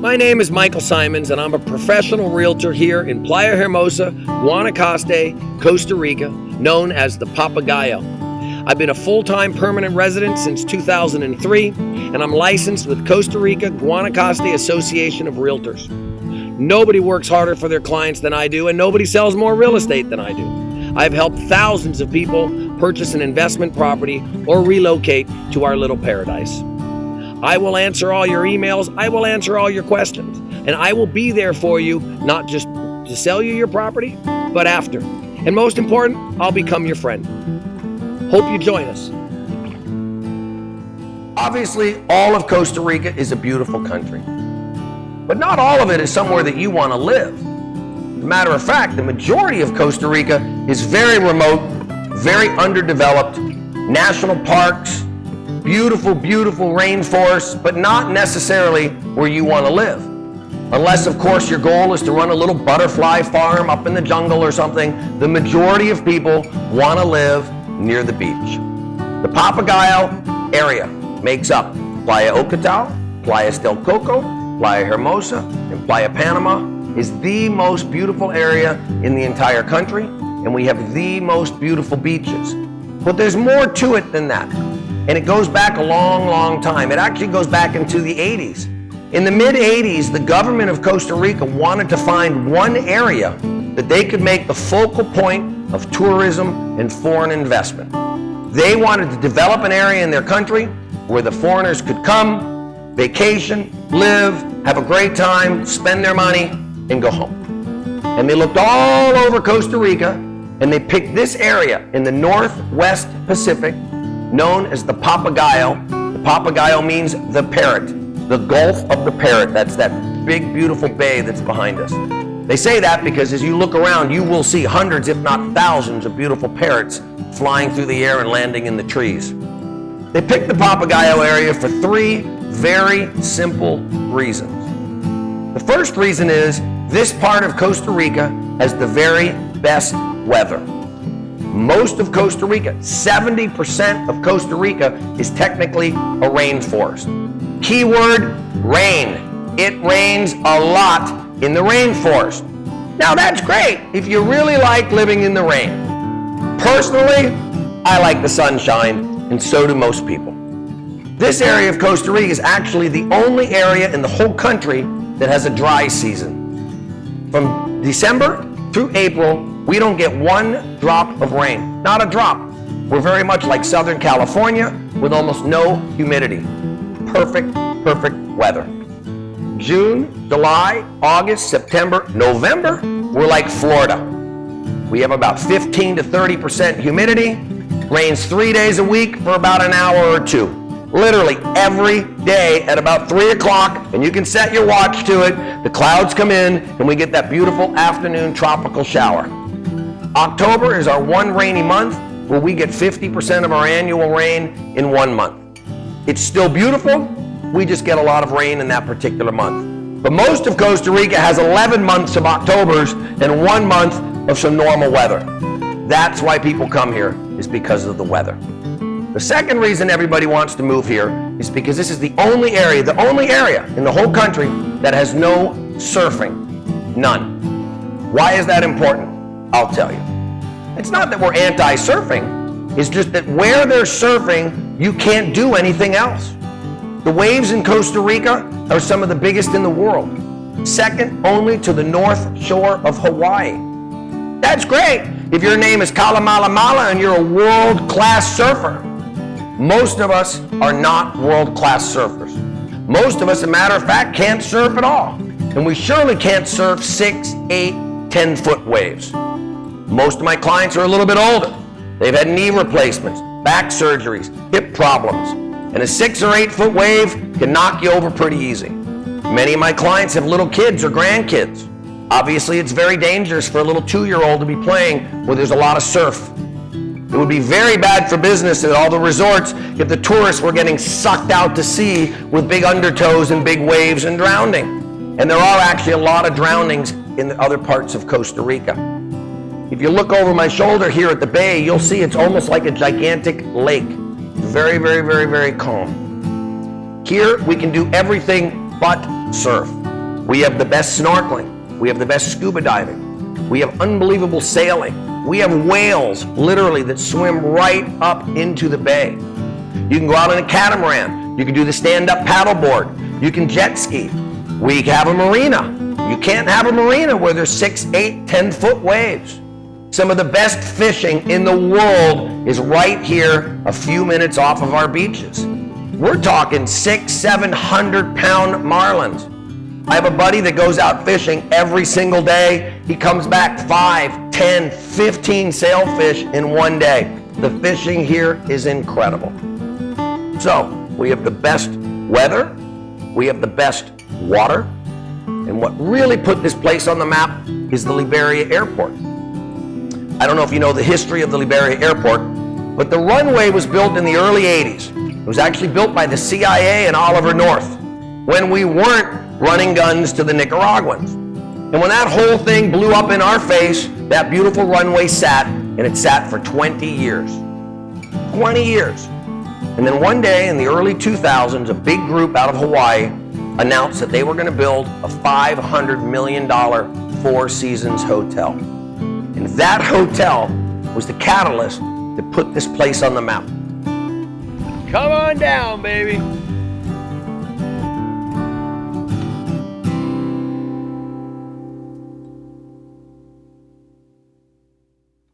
My name is Michael Simons, and I'm a professional realtor here in Playa Hermosa, Guanacaste, Costa Rica, known as the Papagayo. I've been a full-time permanent resident since 2003, and I'm licensed with Costa Rica Guanacaste Association of Realtors. Nobody works harder for their clients than I do, and nobody sells more real estate than I do. I've helped thousands of people purchase an investment property or relocate to our little paradise. I will answer all your emails, I will answer all your questions, and I will be there for you, not just to sell you your property, but after. And most important, I'll become your friend. Hope you join us. Obviously, all of Costa Rica is a beautiful country, but not all of it is somewhere that you want to live. As a matter of fact, the majority of Costa Rica is very remote, very underdeveloped, national parks, beautiful, beautiful rainforests, but not necessarily where you want to live. Unless, of course, your goal is to run a little butterfly farm up in the jungle or something, the majority of people want to live near the beach. The Papagayo area makes up Playa Ocotal, Playa del Coco, Playa Hermosa, and Playa Panama is the most beautiful area in the entire country, and we have the most beautiful beaches. But there's more to it than that. And it goes back a long, long time. It actually goes back into the 80s. In the mid-80s, the government of Costa Rica wanted to find one area that they could make the focal point of tourism and foreign investment. They wanted to develop an area in their country where the foreigners could come, vacation, live, have a great time, spend their money, and go home. And they looked all over Costa Rica, and they picked this area in the Northwest Pacific known as the Papagayo. The Papagayo means the parrot, the Gulf of the Parrot. That's that big, beautiful bay that's behind us. They say that because as you look around, you will see hundreds, if not thousands, of beautiful parrots flying through the air and landing in the trees. They picked the Papagayo area for three very simple reasons. The first reason is this part of Costa Rica has the very best weather. Most of Costa Rica, 70% of Costa Rica is technically a rainforest. Keyword, rain. It rains a lot in the rainforest. Now that's great if you really like living in the rain. Personally, I like the sunshine, and so do most people. This area of Costa Rica is actually the only area in the whole country that has a dry season. From December through April, we don't get one drop of rain, not a drop. We're very much like Southern California with almost no humidity. Perfect, perfect weather. June, July, August, September, November, we're like Florida. We have about 15 to 30% humidity, rains 3 days a week for about an hour or two. Literally every day at about 3 o'clock, and you can set your watch to it, the clouds come in and we get that beautiful afternoon tropical shower. October is our one rainy month where we get 50% of our annual rain in 1 month. It's still beautiful, we just get a lot of rain in that particular month. But most of Costa Rica has 11 months of Octobers and 1 month of some normal weather. That's why people come here, is because of the weather. The second reason everybody wants to move here is because this is the only area in the whole country that has no surfing. None. Why is that important? I'll tell you. It's not that we're anti-surfing, it's just that where there's surfing, you can't do anything else. The waves in Costa Rica are some of the biggest in the world, second only to the north shore of Hawaii. That's great if your name is Kalamalamala and you're a world-class surfer. Most of us are not world-class surfers. Most of us, as a matter of fact, can't surf at all. And we surely can't surf 6, 8, 10-foot waves. Most of my clients are a little bit older. They've had knee replacements, back surgeries, hip problems, and a 6 or 8 foot wave can knock you over pretty easy. Many of my clients have little kids or grandkids. Obviously, it's very dangerous for a little 2-year-old to be playing where there's a lot of surf. It would be very bad for business at all the resorts if the tourists were getting sucked out to sea with big undertows and big waves and drowning. And there are actually a lot of drownings in the other parts of Costa Rica. If you look over my shoulder here at the bay, you'll see it's almost like a gigantic lake. Very, very, very, very calm. Here we can do everything but surf. We have the best snorkeling. We have the best scuba diving. We have unbelievable sailing. We have whales, literally, that swim right up into the bay. You can go out on a catamaran. You can do the stand-up paddleboard. You can jet ski. We have a marina. You can't have a marina where there's 6, 8, 10-foot waves. Some of the best fishing in the world is right here, a few minutes off of our beaches. We're talking 600-700-pound marlins. I have a buddy that goes out fishing every single day. He comes back 5, 10, 15 sailfish in one day. The fishing here is incredible. So, we have the best weather, we have the best water, and what really put this place on the map is the Liberia Airport. I don't know if you know the history of the Liberia Airport, but the runway was built in the early 80s. It was actually built by the CIA and Oliver North when we weren't running guns to the Nicaraguans. And when that whole thing blew up in our face, that beautiful runway sat, and it sat for 20 years. 20 years. And then one day in the early 2000s, a big group out of Hawaii announced that they were going to build a $500 million Four Seasons hotel. And that hotel was the catalyst that put this place on the map. Come on down, baby.